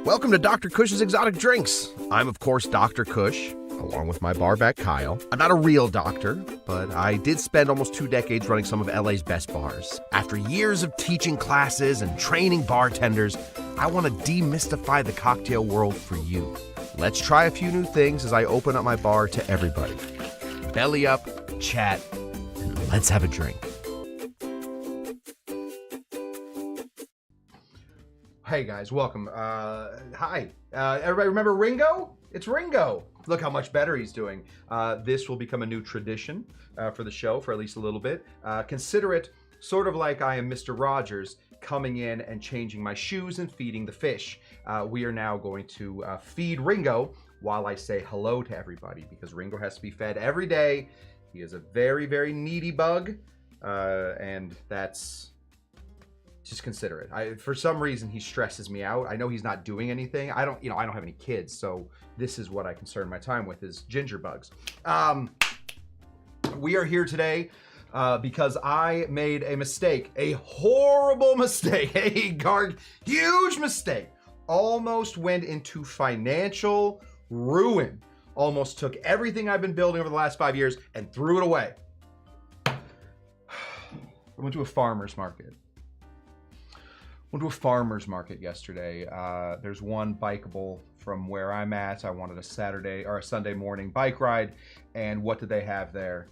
Welcome to Dr. Cush's Exotic Drinks. I'm, of course, Dr. Cush, along with my barback Kyle. I'm not a real doctor, but I did spend almost 2 decades running some of LA's best bars. After years of teaching classes and training bartenders, I want to demystify the cocktail world for you. Let's try a few new things as I open up my bar to everybody. Belly up, chat, and let's have a drink. Hey guys, welcome. Hi. Everybody remember Ringo? It's Ringo. Look how much better he's doing. This will become a new tradition for the show for at least a little bit. Consider it sort of like I am Mr. Rogers coming in and changing my shoes and feeding the fish. We are now going to feed Ringo while I say hello to everybody because Ringo has to be fed every day. He is a very, very needy bug, and that's... just consider it. For some reason, he stresses me out. I know he's not doing anything. I don't have any kids, so this is what I concern my time with is ginger bugs. We are here today because I made a mistake, a horrible mistake, a huge mistake. Almost went into financial ruin. Almost took everything I've been building over the last 5 years and threw it away. I went to a farmer's market. Went to a farmer's market yesterday. There's one bikeable from where I'm at. I wanted a Saturday or a Sunday morning bike ride. And what did they have there?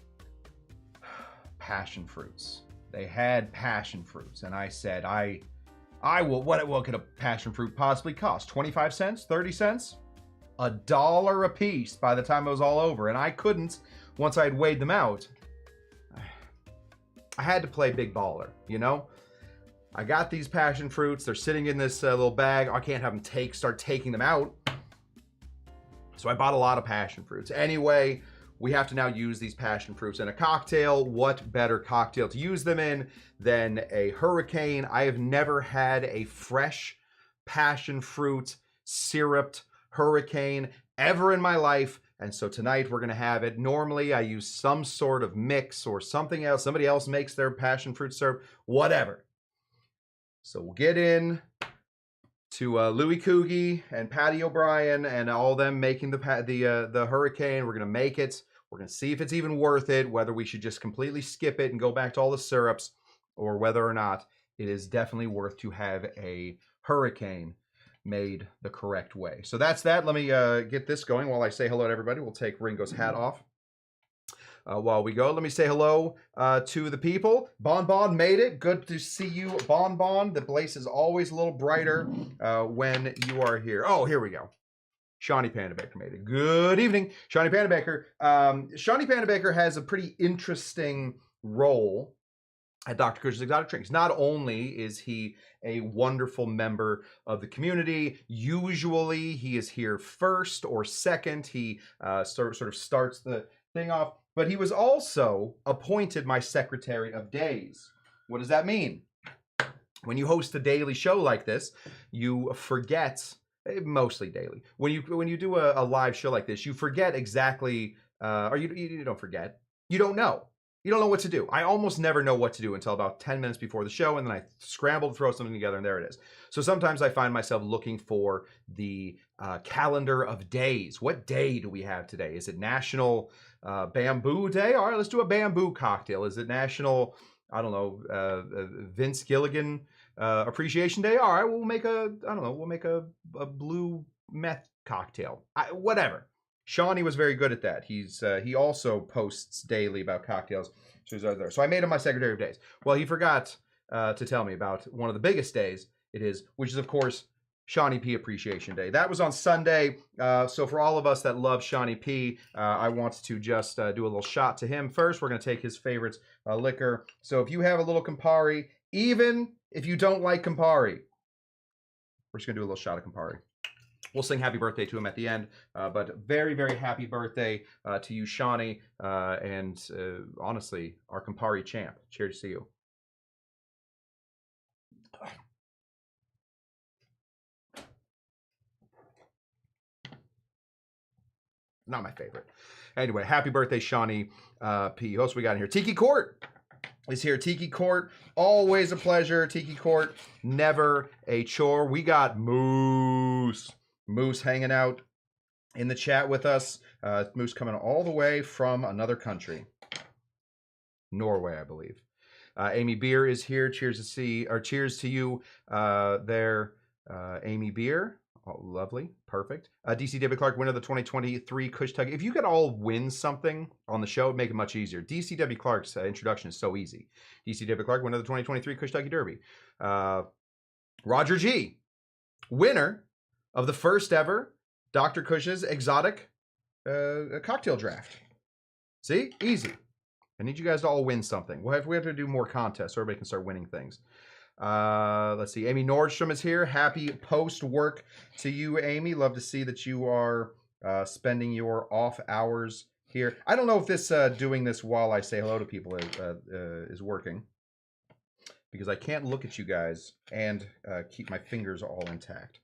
Passion fruits. They had passion fruits. And I said, I will, what could a passion fruit possibly cost? 25 cents, 30 cents? $1 a piece by the time it was all over. And I couldn't, once I had weighed them out, I had to play big baller, you know? I got these passion fruits. They're sitting in this little bag. I can't have them start taking them out. So I bought a lot of passion fruits. Anyway, we have to now use these passion fruits in a cocktail. What better cocktail to use them in than a hurricane? I have never had a fresh passion fruit syruped hurricane ever in my life. And so tonight we're going to have it. Normally I use some sort of mix or something else. Somebody else makes their passion fruit syrup, whatever. So we'll get in to Louis Coogie and Patty O'Brien and all them making the hurricane. We're gonna make it. We're gonna see if it's even worth it. Whether we should just completely skip it and go back to all the syrups, or whether or not it is definitely worth to have a hurricane made the correct way. So that's that. Let me get this going while I say hello to everybody. We'll take Ringo's hat off. While we go, let me say hello to the people. Bon made it. Good to see you, Bon. The place is always a little brighter when you are here. Oh, here we go. Shawnee Pandabaker made it. Good evening, Shawnee Pandabaker. Shawnee Pandabaker has a pretty interesting role at Dr. Cush's Exotic Drinks. Not only is he a wonderful member of the community, usually he is here first or second. He sort of starts the thing off. But he was also appointed my Secretary of Days. What does that mean? When you host a daily show like this, you forget, mostly daily, when you do a live show like this, you forget exactly, or you don't forget, you don't know. You don't know what to do. I almost never know what to do until about 10 minutes before the show, and then I scramble to throw something together, and there it is. So sometimes I find myself looking for the calendar of days. What day do we have today? Is it National Bamboo Day? All right, let's do a bamboo cocktail. Is it National, I don't know, Vince Gilligan Appreciation Day? All right, we'll make a blue meth cocktail. Whatever. Shawnee was very good at that. He also posts daily about cocktails. So he's out there. So I made him my Secretary of Days. Well, he forgot to tell me about one of the biggest days it is, which is, of course, Shawnee P Appreciation Day. That was on Sunday. So for all of us that love Shawnee P, I want to just do a little shot to him. First, we're going to take his favorite liquor. So if you have a little Campari, even if you don't like Campari, we're just going to do a little shot of Campari. We'll sing happy birthday to him at the end, but very, very happy birthday to you, Shawnee, and honestly, our Campari champ. Cheers to you. Not my favorite. Anyway, happy birthday, Shawnee P. Who else we got in here? Tiki Court. is here. Tiki Court, always a pleasure. Tiki Court, never a chore. We got Moose hanging out in the chat with us. Moose coming all the way from another country, Norway, I believe. Amy Beer is here. Cheers to you there, Amy Beer. Oh, lovely. Perfect. DCW Clark, winner of the 2023 Cushtender. If you could all win something on the show, it'd make it much easier. DCW Clark's introduction is so easy. DCW Clark, winner of the 2023 Cushtender Derby. Roger G, winner of the first ever Dr. Cush's exotic cocktail draft. See? Easy. I need you guys to all win something. We have to do more contests so everybody can start winning things. Let's see. Amy Nordstrom is here. Happy post-work to you, Amy. Love to see that you are spending your off hours here. I don't know if this doing this while I say hello to people is working, because I can't look at you guys and keep my fingers all intact.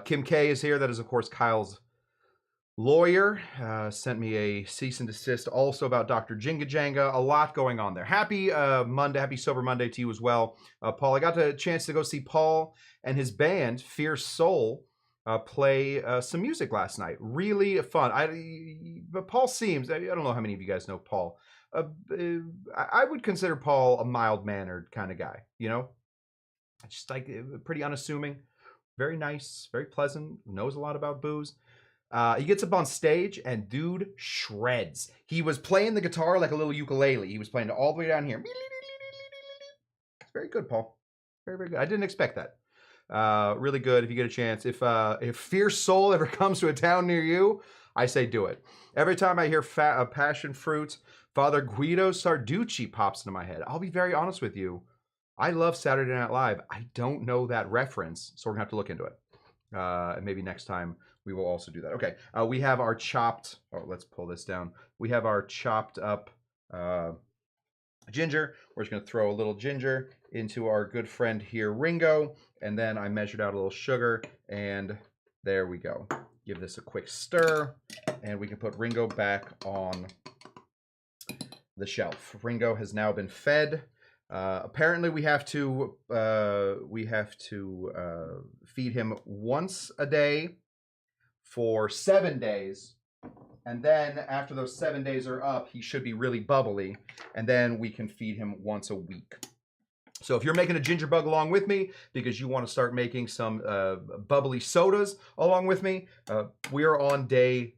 Kim K is here. That is, of course, Kyle's lawyer. Sent me a cease and desist also about Dr. Jinga Janga. A lot going on there. Happy Monday, happy Sober Monday to you as well, Paul. I got the chance to go see Paul and his band, Fierce Soul, play some music last night. Really fun. But Paul seems, I don't know how many of you guys know Paul. I would consider Paul a mild-mannered kind of guy, you know? Just like pretty unassuming, very nice, very pleasant, knows a lot about booze. He gets up on stage and dude shreds. He was playing the guitar like a little ukulele. He was playing it all the way down here. It's very good, Paul. Very, very good. I didn't expect that. Really good if you get a chance. If Fierce Soul ever comes to a town near you, I say do it. Every time I hear Passionfruit, Father Guido Sarducci pops into my head. I'll be very honest with you. I love Saturday Night Live. I don't know that reference, so we're going to have to look into it. And maybe next time we will also do that. Okay, we have our chopped, let's pull this down. We have our chopped up ginger. We're just going to throw a little ginger into our good friend here, Ringo. And then I measured out a little sugar, and there we go. Give this a quick stir, and we can put Ringo back on the shelf. Ringo has now been fed. Apparently we have to feed him once a day for 7 days, and then after those 7 days are up, he should be really bubbly, and then we can feed him once a week. So if you're making a ginger bug along with me because you want to start making some bubbly sodas along with me, we are on day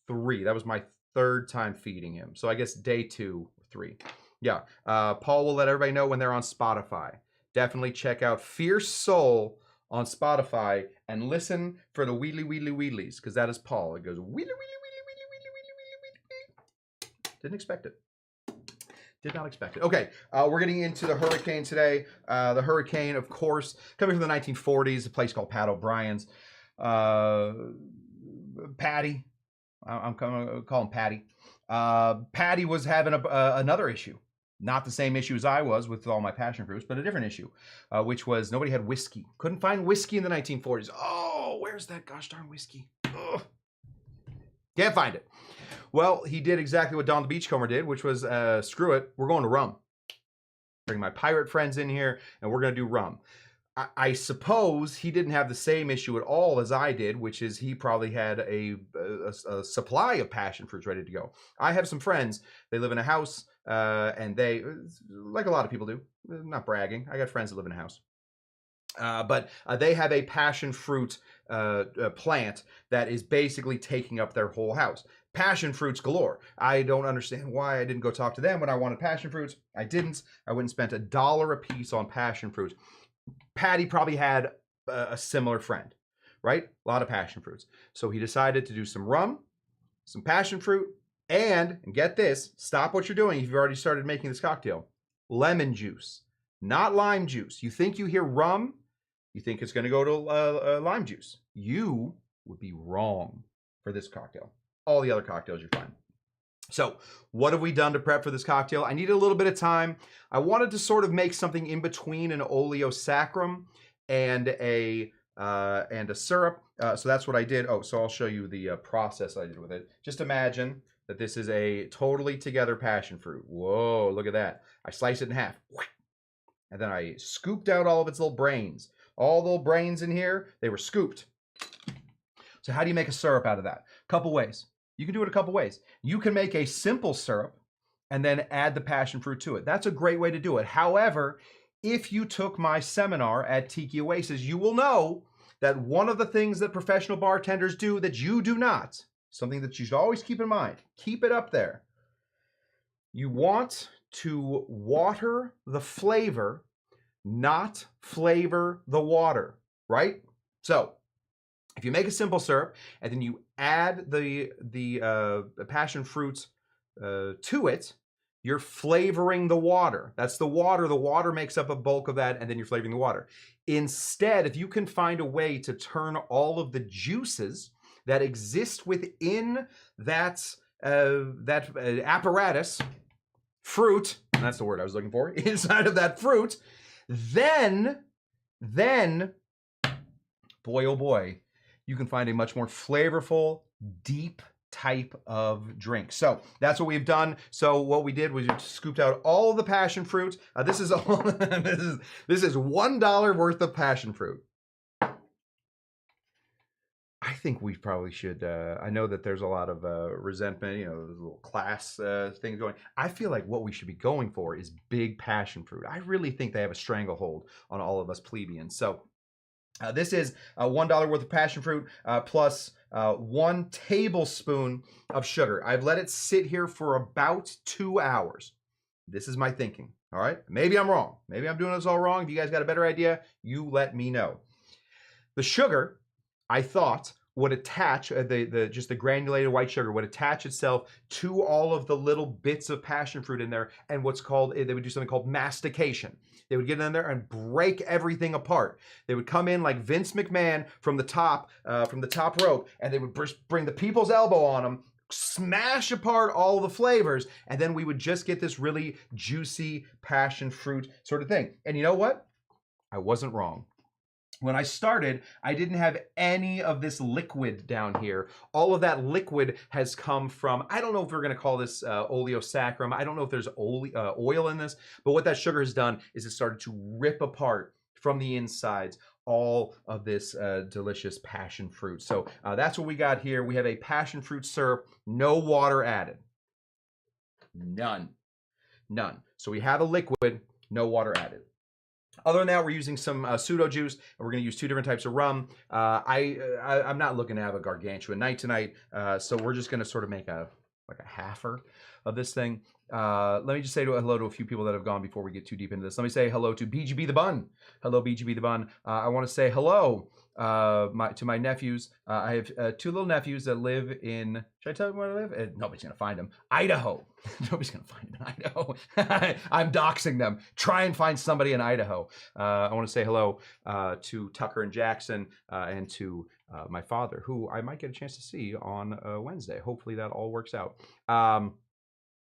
3. That was my 3rd time feeding him, so I guess day 2 or 3. Yeah, Paul will let everybody know when they're on Spotify. Definitely check out Fierce Soul on Spotify and listen for the wheelie wheelie wheelies, because that is Paul. It goes wheelie wheelie wheelie wheelie wheelie wheelie wheelie. Didn't expect it. Did not expect it. Okay, we're getting into the hurricane today. The hurricane, of course, coming from the 1940s, a place called Pat O'Brien's. Patty, I'm going to call him Patty. Patty was having another issue. Not the same issue as I was with all my passion fruits, but a different issue, which was nobody had whiskey. Couldn't find whiskey in the 1940s. Oh, where's that gosh darn whiskey? Ugh. Can't find it. Well, he did exactly what Don the Beachcomber did, which was, screw it, we're going to rum. Bring my pirate friends in here, and we're going to do rum. I suppose he didn't have the same issue at all as I did, which is he probably had a supply of passion fruits ready to go. I have some friends. They live in a house, and they, like a lot of people do, not bragging, I got friends that live in a house. But they have a passion fruit plant that is basically taking up their whole house. Passion fruits galore. I don't understand why I didn't go talk to them when I wanted passion fruits. I didn't. I went and spent $1 a piece on passion fruits. Patty probably had a similar friend, right? A lot of passion fruits. So he decided to do some rum, some passion fruit, and get this, stop what you're doing if you've already started making this cocktail. Lemon juice, not lime juice. You think you hear rum, you think it's going to go to lime juice. You would be wrong for this cocktail. All the other cocktails, you're fine. So what have we done to prep for this cocktail? I needed a little bit of time. I wanted to sort of make something in between an oleo saccharum and a syrup. So that's what I did. Oh, so I'll show you the process I did with it. Just imagine that this is a totally together passion fruit. Whoa, look at that. I slice it in half. And then I scooped out all of its little brains. All the little brains in here, they were scooped. So how do you make a syrup out of that? Couple ways. You can do it a couple ways. You can make a simple syrup and then add the passion fruit to it. That's a great way to do it. However, if you took my seminar at Tiki Oasis, you will know that one of the things that professional bartenders do that you do not, something that you should always keep in mind, keep it up there. You want to water the flavor, not flavor the water, right? So if you make a simple syrup and then you add the passion fruits to it, you're flavoring the water. That's the water. The water makes up a bulk of that, and then you're flavoring the water. Instead, if you can find a way to turn all of the juices that exist within that apparatus, fruit, that's the word I was looking for, inside of that fruit, then, boy, oh boy, you can find a much more flavorful, deep type of drink. So that's what we've done. So what we did was we scooped out all of the passion fruit. This is $1 worth of passion fruit. I think we probably should, I know that there's a lot of resentment, you know, little class things going. I feel like what we should be going for is big passion fruit. I really think they have a stranglehold on all of us plebeians. So this is $1 worth of passion fruit plus 1 tablespoon of sugar. I've let it sit here for about 2 hours. This is my thinking, all right? Maybe I'm wrong. Maybe I'm doing this all wrong. If you guys got a better idea, you let me know. The sugar, I thought, would attach, just the granulated white sugar would attach itself to all of the little bits of passion fruit in there, and what's called, they would do something called mastication. They would get in there and break everything apart. They would come in like Vince McMahon from the top rope, and they would bring the people's elbow on them, smash apart all the flavors, and then we would just get this really juicy passion fruit sort of thing. And you know what? I wasn't wrong. When I started, I didn't have any of this liquid down here. All of that liquid has come from, I don't know if we're gonna call this oleosaccharum. I don't know if there's oil in this, but what that sugar has done is it started to rip apart from the insides all of this delicious passion fruit. So that's what we got here. We have a passion fruit syrup, no water added. None. So we have a liquid, no water added. Other than that, we're using some pseudo juice, and we're going to use 2 different types of rum. I'm not looking to have a gargantuan night tonight, so we're just going to sort of make a halfer of this thing. Let me just say hello to a few people that have gone before we get too deep into this. Let me say hello to BGB the Bun. Hello, BGB the Bun. I want to say hello to my nephews. I have 2 little nephews that live in, should I tell them where I live? Nobody's going to find them. Idaho. Nobody's going to find them in Idaho. I'm doxing them. Try and find somebody in Idaho. I want to say hello to Tucker and Jackson and to my father, who I might get a chance to see on Wednesday. Hopefully that all works out.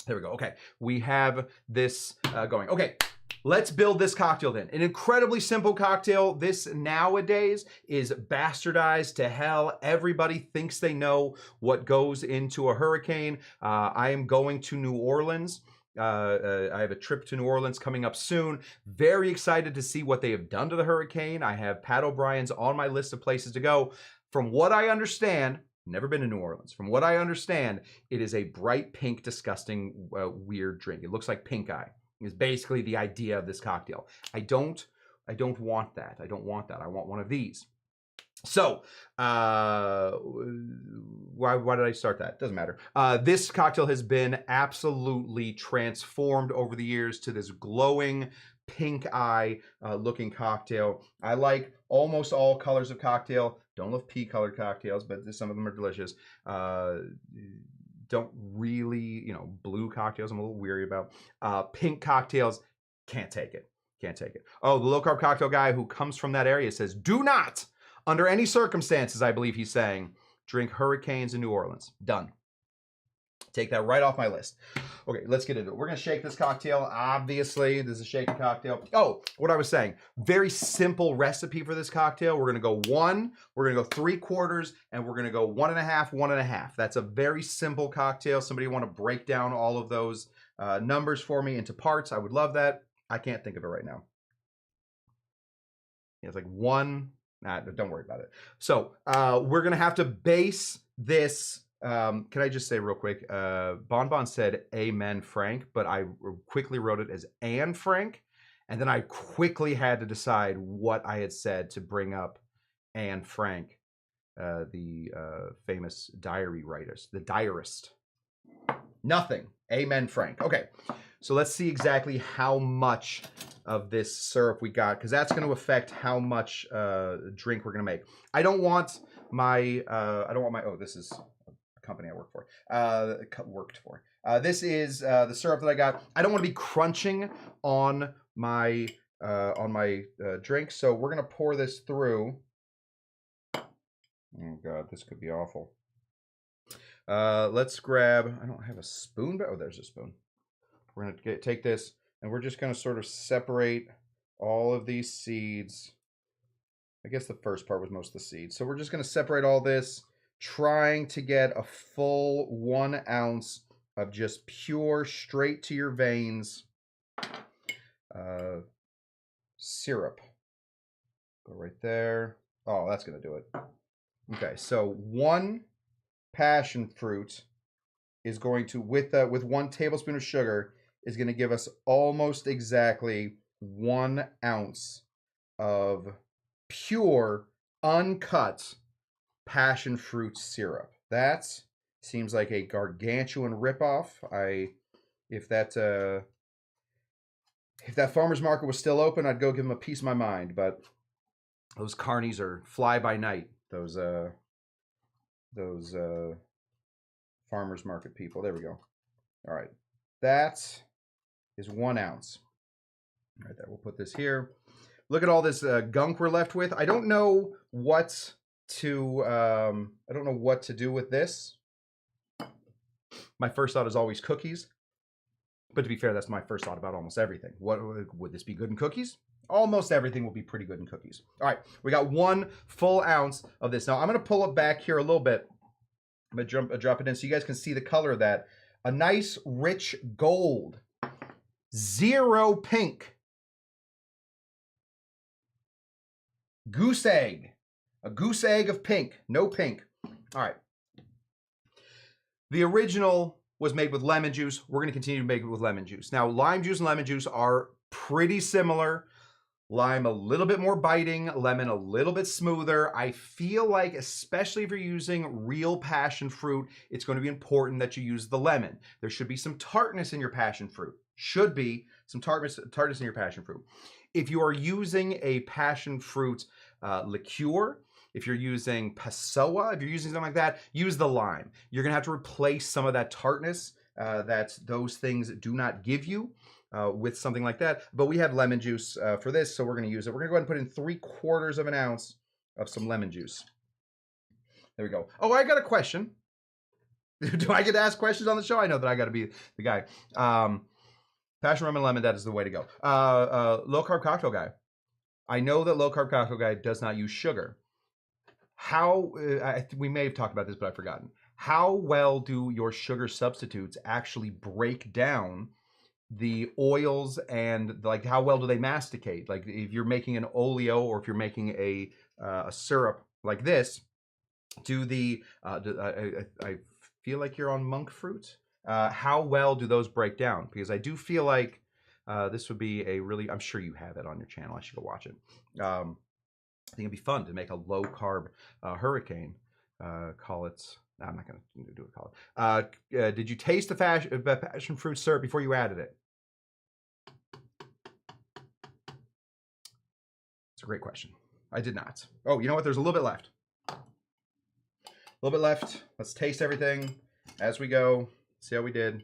There we go. Okay, we have this going. Okay, let's build this cocktail then. An incredibly simple cocktail. This nowadays is bastardized to hell. Everybody thinks they know what goes into a hurricane. I am going to New Orleans. I have a trip to New Orleans coming up soon. Very excited to see what they have done to the hurricane. I have Pat O'Brien's on my list of places to go. From what I understand, never been to New Orleans. From what I understand, it is a bright pink, disgusting, weird drink. It looks like pink eye. Is basically the idea of this cocktail. I don't want that. I don't want that. I want one of these. So, why did I start that? Doesn't matter. This cocktail has been absolutely transformed over the years to this glowing pink eye looking cocktail. I like almost all colors of cocktail. Don't love pea colored cocktails, but some of them are delicious. Don't really, blue cocktails I'm a little weary about. Pink cocktails, can't take it. Can't take it. Oh, the low carb cocktail guy who comes from that area says, do not, under any circumstances, I believe he's saying, drink hurricanes in New Orleans. Done. Take that right off my list. Okay, let's get into it. We're going to shake this cocktail. Obviously, this is a shaken cocktail. Oh, what I was saying. Very simple recipe for this cocktail. We're going to go 1, we're going to go 3/4, and we're going to go 1.5, 1.5. That's a very simple cocktail. Somebody want to break down all of those numbers for me into parts? I would love that. I can't think of it right now. It's like 1. Nah, don't worry about it. So we're going to have to base this. Can I just say real quick? Bonbon said Amen Frank, but I quickly wrote it as Anne Frank. And then I quickly had to decide what I had said to bring up Anne Frank, the famous diary writers, the diarist. Nothing. Amen Frank. Okay, so let's see exactly how much of this syrup we got, because that's going to affect how much drink we're going to make. I don't want my, oh, this is company I work for, this is the syrup that I got. I don't want to be crunching on my drink, so we're gonna pour this through. Oh god, this could be awful. Let's grab, I don't have a spoon, but oh, there's a spoon. We're gonna take this and we're just gonna sort of separate all of these seeds. I guess the first part was most of the seeds, so we're just gonna separate all this, trying to get a full 1 ounce of just pure, straight to your veins syrup. Go right there. Oh, that's gonna do it. Okay, so 1 passion fruit is going to, with 1 tablespoon of sugar, is going to give us almost exactly 1 ounce of pure, uncut passion fruit syrup. That seems like a gargantuan ripoff. If that farmer's market was still open, I'd go give them a piece of my mind. But those carnies are fly by night. Those farmer's market people. There we go. All right, that is 1 ounce. Right there. We'll put this here. Look at all this gunk we're left with. I don't know what to do with this. My first thought is always cookies, but to be fair, that's my first thought about almost everything. What would this be good in cookies? Almost everything will be pretty good in cookies. All right, we got 1 full ounce of this. Now I'm going to pull it back here a little bit. I'm going to drop it in so you guys can see the color of that. A nice rich gold, 0 pink, goose egg. A goose egg of pink. No pink. All right. The original was made with lemon juice. We're going to continue to make it with lemon juice. Now, lime juice and lemon juice are pretty similar. Lime a little bit more biting, lemon a little bit smoother. I feel like, especially if you're using real passion fruit, it's going to be important that you use the lemon. There should be some tartness in your passion fruit. Should be some tartness in your passion fruit. If you are using a passion fruit liqueur, if you're using Passoa, if you're using something like that, use the lime. You're going to have to replace some of that tartness that those things do not give you with something like that. But we had lemon juice for this, so we're going to use it. We're going to go ahead and put in 3/4 of an ounce of some lemon juice. There we go. Oh, I got a question. Do I get to ask questions on the show? I know that I got to be the guy. Passion rum and lemon, that is the way to go. Low carb cocktail guy. I know that low carb cocktail guy does not use sugar. How, we may have talked about this, but I've forgotten. How well do your sugar substitutes actually break down the oils, and like how well do they masticate? Like if you're making an oleo or if you're making a syrup like this, I feel like you're on monk fruit. How well do those break down? Because I do feel like this would be a really, I'm sure you have it on your channel. I should go watch it. I think it'd be fun to make a low carb hurricane. Call it, no, I'm not going to do it. Call it. Did you taste the passion fruit syrup before you added it? It's a great question. I did not. Oh, you know what? There's a little bit left. A little bit left. Let's taste everything as we go. See how we did.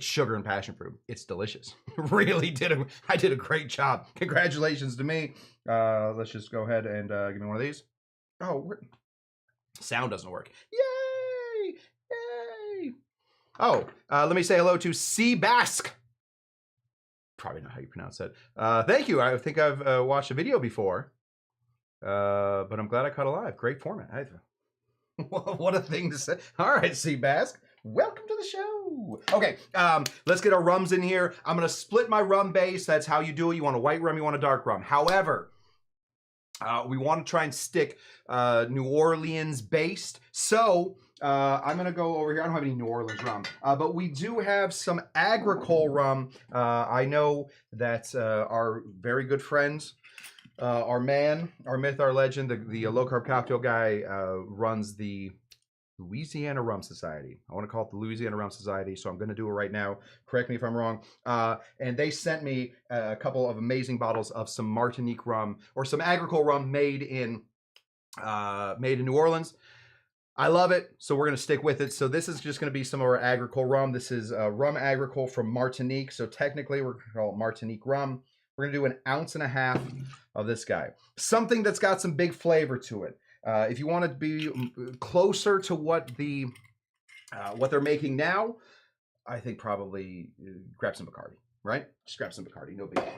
It's sugar and passion fruit. It's delicious. Really I did a great job. Congratulations to me. Let's just go ahead and give me one of these. Oh, sound doesn't work. Yay! Yay! Oh, let me say hello to C Basque. Probably not how you pronounce that. Thank you. I think I've watched a video before, but I'm glad I caught alive. Great format. What a thing to say. All right, C Basque. Welcome to the show. Okay, let's get our rums in here. I'm going to split my rum base. That's how you do it. You want a white rum, you want a dark rum. However, we want to try and stick New Orleans based. So I'm going to go over here. I don't have any New Orleans rum, but we do have some agricole rum. I know that our very good friends, our man, our myth, our legend, the low carb cocktail guy runs the Louisiana Rum Society. I want to call it the Louisiana Rum Society, so I'm going to do it right now. Correct me if I'm wrong. And they sent me a couple of amazing bottles of some Martinique rum, or some agricole rum made in New Orleans. I love it, so we're going to stick with it. So this is just going to be some of our agricole rum. This is rum agricole from Martinique, so technically we're going to call it Martinique rum. We're going to do 1.5 ounces of this guy. Something that's got some big flavor to it. If you want to be closer to what they're making now, I think probably grab some Bacardi, right? Just grab some Bacardi, no big deal.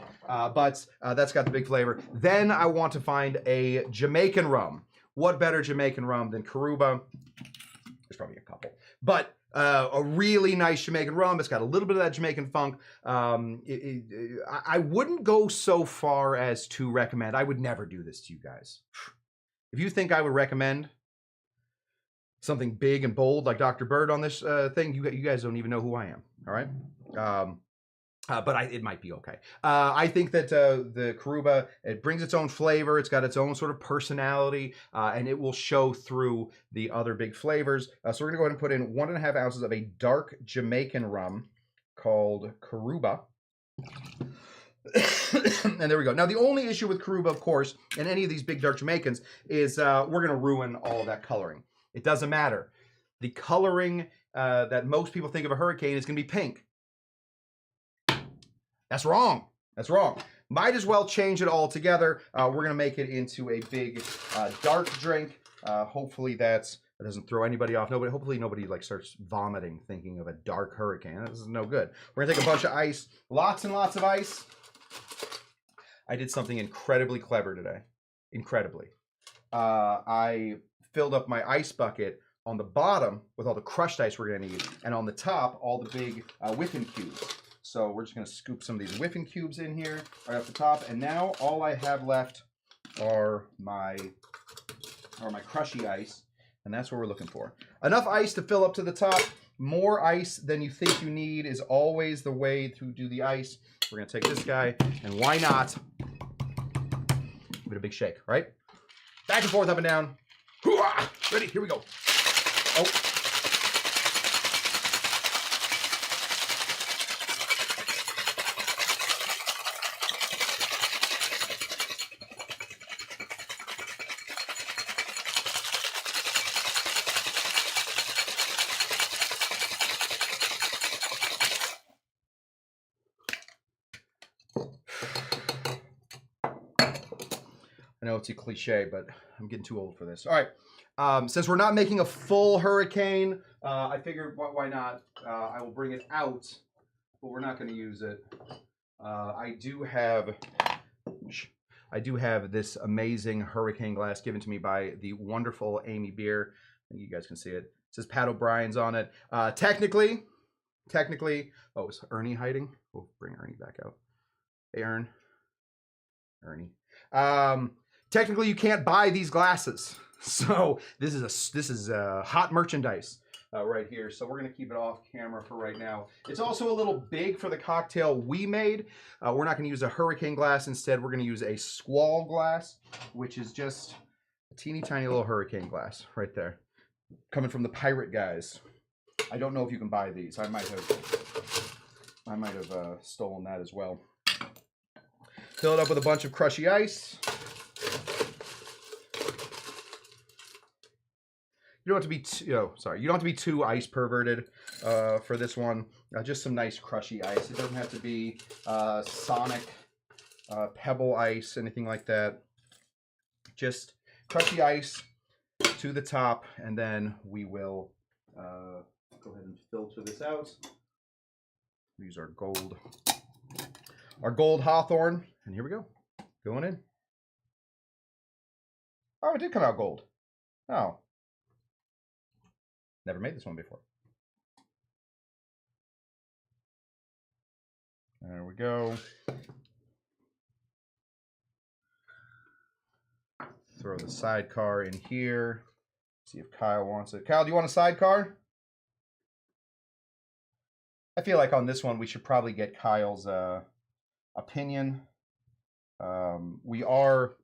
But that's got the big flavor. Then I want to find a Jamaican rum. What better Jamaican rum than Caruba? There's probably a couple. But a really nice Jamaican rum. It's got a little bit of that Jamaican funk. I wouldn't go so far as to recommend. I would never do this to you guys. If you think I would recommend something big and bold like Dr. Bird on this thing, you guys don't even know who I am, all right? But it might be okay. I think that the Caruba, it brings its own flavor. It's got its own sort of personality, and it will show through the other big flavors. So we're going to go ahead and put in 1.5 ounces of a dark Jamaican rum called Caruba. And there we go. Now, the only issue with Caruba, of course, and any of these big dark Jamaicans, is we're going to ruin all of that coloring. It doesn't matter. The coloring that most people think of a hurricane is going to be pink. That's wrong. That's wrong. Might as well change it all together. We're going to make it into a big dark drink. Hopefully that doesn't throw anybody off. Hopefully nobody like starts vomiting thinking of a dark hurricane. This is no good. We're going to take a bunch of ice. Lots and lots of ice. I did something incredibly clever today. Incredibly. I filled up my ice bucket on the bottom with all the crushed ice we're going to need, and on the top, all the big whipping cubes. So we're just going to scoop some of these whipping cubes in here right off the top, and now all I have left are my crushy ice, and that's what we're looking for. Enough ice to fill up to the top. More ice than you think you need is always the way to do the ice. We're going to take this guy, and why not give it a big shake, right? Back and forth, up and down. Ready? Here we go. Oh. I know it's a cliche, but I'm getting too old for this. All right. Since we're not making a full hurricane, I figured why not? I will bring it out, but we're not going to use it. I do have this amazing hurricane glass given to me by the wonderful Amy Beer. I think you guys can see it. It says Pat O'Brien's on it. Technically, oh, is Ernie hiding? We'll bring Ernie back out. Hey, Ernie. Technically, you can't buy these glasses, so this is hot merchandise right here. So we're gonna keep it off camera for right now. It's also a little big for the cocktail we made. We're not gonna use a hurricane glass. Instead, we're gonna use a squall glass, which is just a teeny tiny little hurricane glass right there, coming from the Pirate guys. I don't know if you can buy these. I might have stolen that as well. Fill it up with a bunch of crushy ice. You don't have to be too, oh, sorry. You don't have to be too ice perverted for this one. Just some nice crushy ice. It doesn't have to be Sonic pebble ice, anything like that. Just crushy ice to the top, and then we will go ahead and filter this out. Use our gold Hawthorne, and here we go. Going in. Oh, it did come out gold. Oh. Never made this one before. There we go. Throw the sidecar in here. See if Kyle wants it. Kyle, do you want a sidecar? I feel like on this one we should probably get Kyle's opinion. The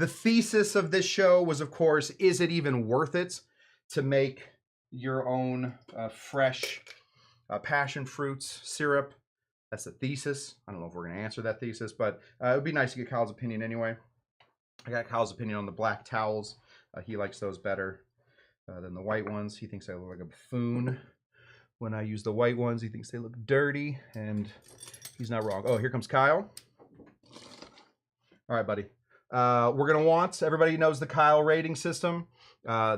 thesis of this show was, of course, is it even worth it to make your own fresh passion fruits syrup? That's the thesis. I don't know if we're going to answer that thesis, but it would be nice to get Kyle's opinion anyway. I got Kyle's opinion on the black towels. He likes those better than the white ones. He thinks I look like a buffoon when I use the white ones. He thinks they look dirty, and he's not wrong. Oh, here comes Kyle. All right, buddy. We're going to want, everybody knows the Kyle rating system.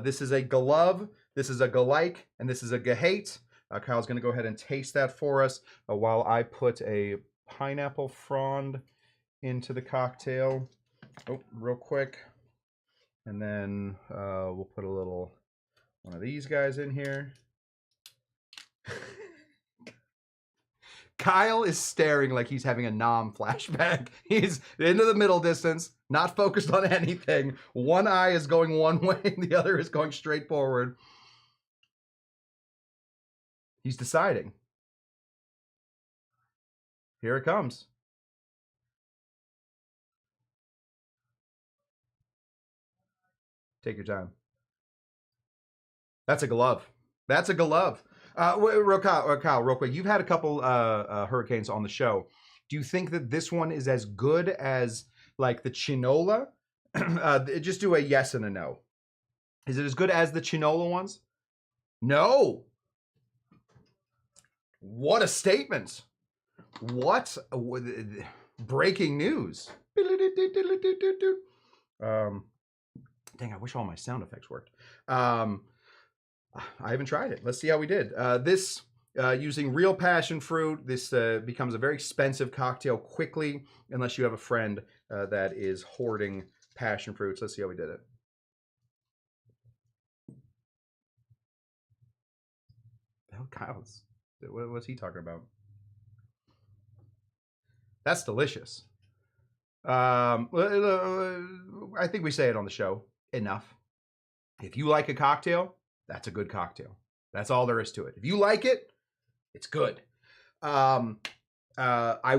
This is a glove, this is a galike, and this is a gahate. Kyle's going to go ahead and taste that for us while I put a pineapple frond into the cocktail. Oh, real quick. And then we'll put a little one of these guys in here. Kyle is staring like he's having a Nom flashback. He's into the middle distance, not focused on anything. One eye is going one way, and the other is going straight forward. He's deciding. Here it comes. Take your time. That's a glove. That's a glove. Kyle, real quick. You've had a couple hurricanes on the show. Do you think that this one is as good as like the Chinola? Just do a yes and a no. Is it as good as the Chinola ones? No. What a statement. What breaking news. Dang, I wish all my sound effects worked. I haven't tried it. Let's see how we did. This, using real passion fruit, this becomes a very expensive cocktail quickly, unless you have a friend that is hoarding passion fruits. Let's see how we did it. Oh, Kyle's. What's he talking about? That's delicious. I think we say it on the show enough. If you like a cocktail, that's a good cocktail. That's all there is to it. If you like it, it's good. I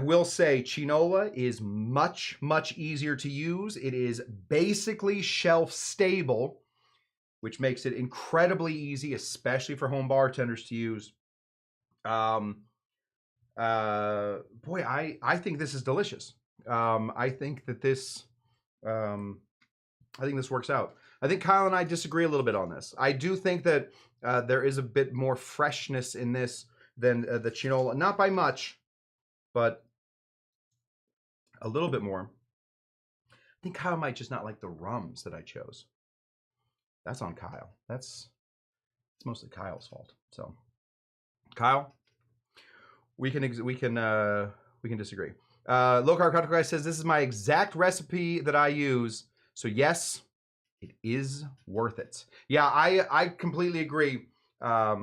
will say Chinola is much, much easier to use. It is basically shelf stable, which makes it incredibly easy, especially for home bartenders to use. Boy, I think this is delicious. I think that this, I think this works out. I think Kyle and I disagree a little bit on this. I do think that there is a bit more freshness in this than the Chinola. Not by much, but a little bit more. I think Kyle might just not like the rums that I chose. That's on Kyle. It's mostly Kyle's fault. So, Kyle, we can disagree. Low Carb Cocktail Guy says this is my exact recipe that I use. So yes, it is worth it. Yeah, I completely agree. I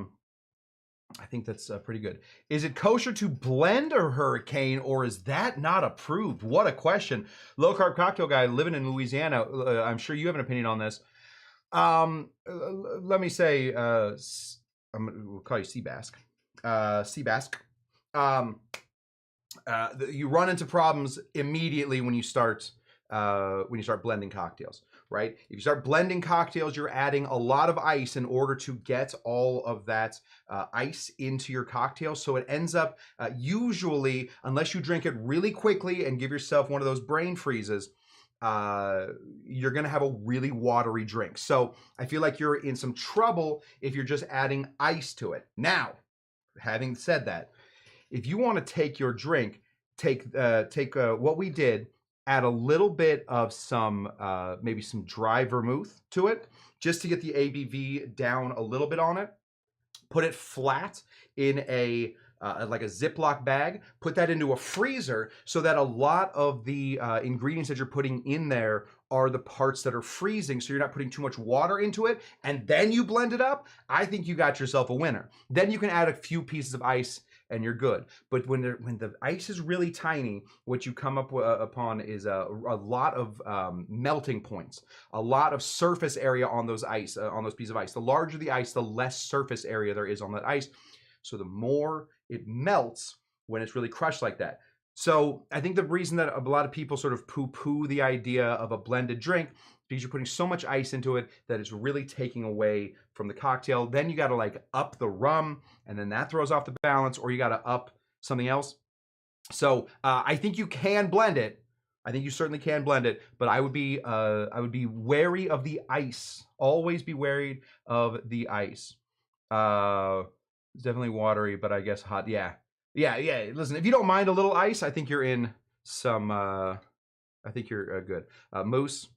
think that's pretty good. Is it kosher to blend a hurricane, or is that not approved? What a question. Low Carb Cocktail Guy living in Louisiana. I'm sure you have an opinion on this. Let me say, we'll call you Seabask. Seabask. You run into problems immediately when you start blending cocktails, right? If you start blending cocktails, you're adding a lot of ice in order to get all of that ice into your cocktail. So it ends up usually, unless you drink it really quickly and give yourself one of those brain freezes, you're going to have a really watery drink. So I feel like you're in some trouble if you're just adding ice to it. Now, having said that, if you want to take your drink, take what we did, add a little bit of some, maybe some dry vermouth to it, just to get the ABV down a little bit on it. Put it flat in a like a Ziploc bag, put that into a freezer so that a lot of the ingredients that you're putting in there are the parts that are freezing, so you're not putting too much water into it, and then you blend it up. I think you got yourself a winner. Then you can add a few pieces of ice and you're good. But when the ice is really tiny, what you come up upon is a lot of melting points, a lot of surface area on those ice, on those pieces of ice. The larger the ice, the less surface area there is on that ice. So the more it melts when it's really crushed like that. So I think the reason that a lot of people sort of poo-poo the idea of a blended drink, because you're putting so much ice into it that it's really taking away from the cocktail. Then you got to like up the rum, and then that throws off the balance, or you got to up something else. So I think you can blend it. I think you certainly can blend it, but I would be wary of the ice. Always be wary of the ice. It's definitely watery, but I guess hot. Yeah. Listen, if you don't mind a little ice, I think you're in some. I think you're good. Moose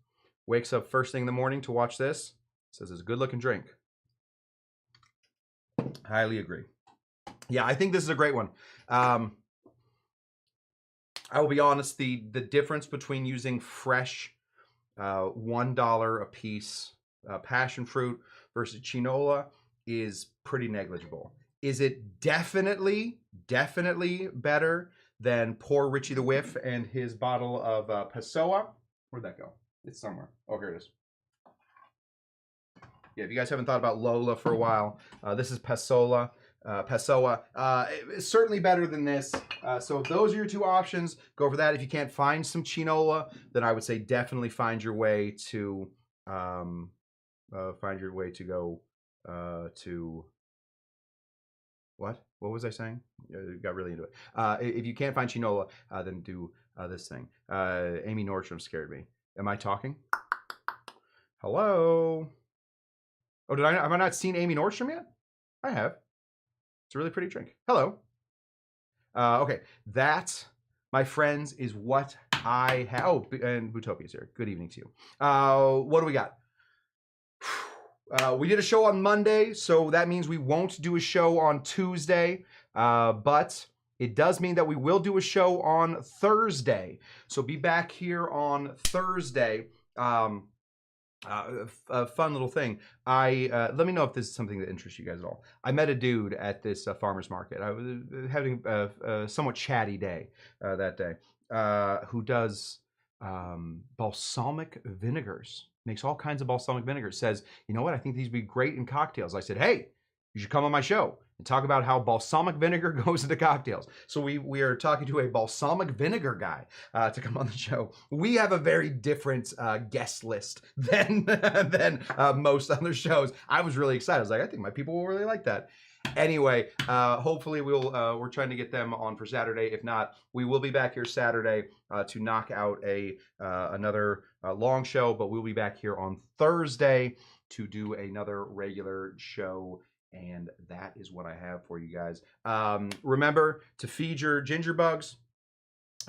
wakes up first thing in the morning to watch this. Says it's a good-looking drink. Highly agree. Yeah, I think this is a great one. I will be honest. The difference between using fresh $1 a piece passion fruit versus chinola is pretty negligible. Is it definitely better than poor Richie the Whiff and his bottle of Passoa? Where'd that go? It's somewhere. Oh, here it is. Yeah, if you guys haven't thought about Lola for a while, this is Passoa. It's certainly better than this. So if those are your two options, go for that. If you can't find some chinola, then I would say definitely find your way to go to what? What was I saying? Got really into it. If you can't find chinola, then do this thing. Amy Nordstrom scared me. Am I talking? Hello? Oh, have I not seen Amy Nordstrom yet? I have. It's a really pretty drink. Hello. Okay, that, my friends, is what I have. Oh, and Bootopia's here. Good evening to you. What do we got? We did a show on Monday, so that means we won't do a show on Tuesday, but it does mean that we will do a show on Thursday. So be back here on Thursday. A fun little thing. Let me know if this is something that interests you guys at all. I met a dude at this farmer's market. I was having a somewhat chatty day that day, who does balsamic vinegars. Makes all kinds of balsamic vinegars. Says, you know what? I think these would be great in cocktails. I said, hey, you should come on my show and talk about how balsamic vinegar goes into cocktails. So we are talking to a balsamic vinegar guy to come on the show. We have a very different guest list than most other shows. I was really excited. I was like, I think my people will really like that. Anyway, hopefully we're trying to get them on for Saturday. If not, we will be back here Saturday to knock out another long show, but we'll be back here on Thursday to do another regular show. And that is what I have for you guys. Remember to feed your ginger bugs.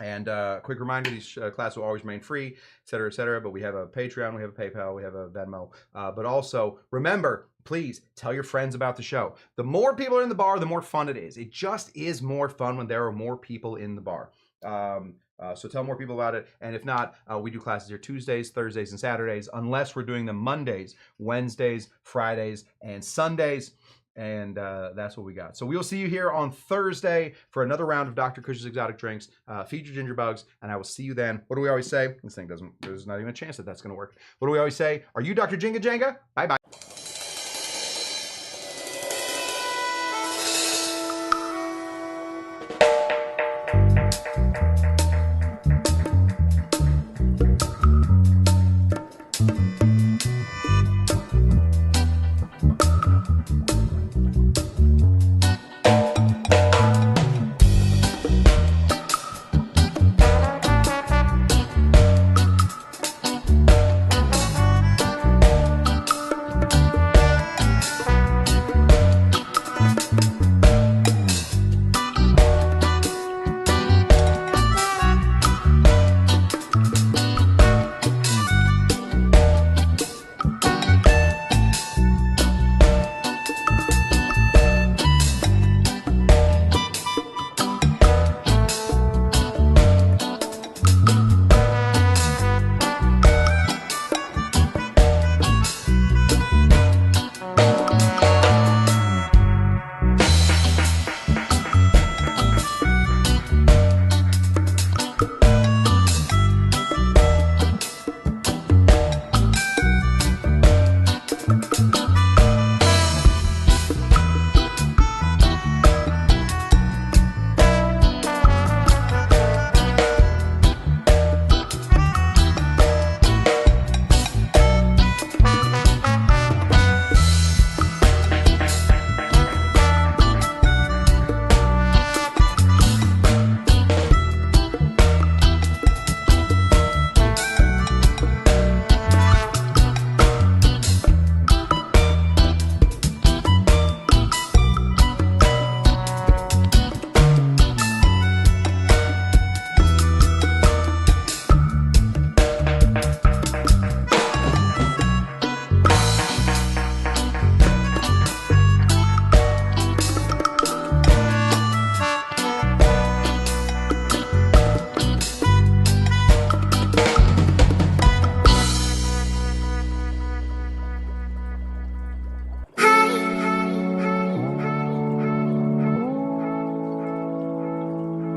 And quick reminder, these classes will always remain free, et cetera, but we have a Patreon, we have a PayPal, we have a Venmo. But also, remember, please tell your friends about the show. The more people are in the bar, the more fun it is. It just is more fun when there are more people in the bar. So tell more people about it. And if not, we do classes here Tuesdays, Thursdays, and Saturdays, unless we're doing them Mondays, Wednesdays, Fridays, and Sundays. And that's what we got. So we will see you here on Thursday for another round of Dr. Cush's Exotic Drinks. Feed your ginger bugs, and I will see you then. What do we always say? This thing there's not even a chance that that's going to work. What do we always say? Are you Dr. Jinga Jenga? Bye-bye.